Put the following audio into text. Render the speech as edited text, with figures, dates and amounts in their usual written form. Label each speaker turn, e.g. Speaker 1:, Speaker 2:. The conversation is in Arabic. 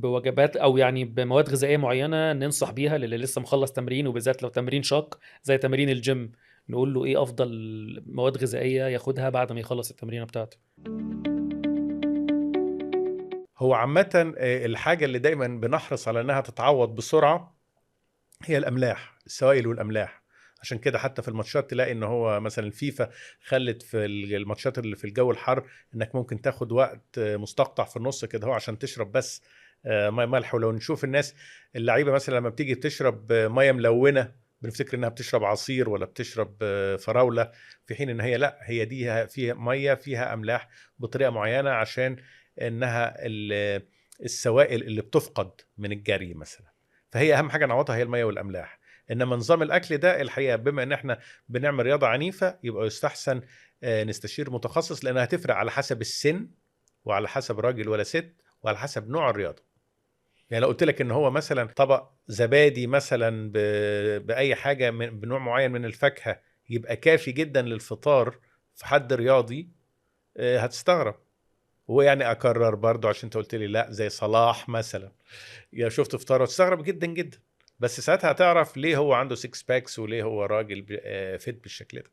Speaker 1: بوجبات أو يعني بمواد غذائية معيّنة ننصح بيها للي لسه مخلّص تمرين، وبالذات لو تمرين شاق زي تمارين الgym، نقول له إيه أفضل مواد غذائية ياخدها بعد ما يخلّص التمرينة بتاعته؟
Speaker 2: هو عامةً الحاجة اللي دايمًا بنحرص على إنها تتعوّض بسرعة هي الأملاح، السوائل والأملاح. عشان كده حتى في الماتشات تلاقي إن هو مثلًا الفيفا خلِّت في الماتشات اللي في الجو الحَر إنك ممكن تاخد وقت مستقطع في النُص كده أهو عشان تشرب بس مَيّة مالحة. ولو نشوف الناس اللعيبة مثلًا لمّا بتيجي بتشرب مَيّة ملوِّنة، بنفتكر إنها بتشرب عصير والّا بتشرب فراولة، في حين إن هي لأ، هي دي فيها مَيّة فيها أملاح بطريقة معيّنة عشان إنها السوائل اللي بتُفقد من الجري مثلًا. فهي أهم حاجة نعوّضها هي المَيّة والأملاح. إنما نظام الأكل ده الحقيقة بما إن إحنا بنعمل رياضة عنيفة، يبقى يستحسن نستشير متخصص، لأنها هتفرق على حسب السن، وعلى حسب راجل والّا ست، وعلى حسب نوع الرياضة. يعني لو قُلت لك إن هو مثلًا طبق زبادي مثلًا بأي حاجة بنوع معيّن من الفاكهة يبقى كافي جدًا للفطار في حد رياضي، هتستغرب. ويعني أكرر برضه عشان أنت قُلت لي لأ، زي صلاح مثلًا، يا شُفت فطاره هتستغرب جدًا، جدًا. بس ساعتها هتعرف ليه هو عنده six packs وليه هو راجل fit بالشكل ده.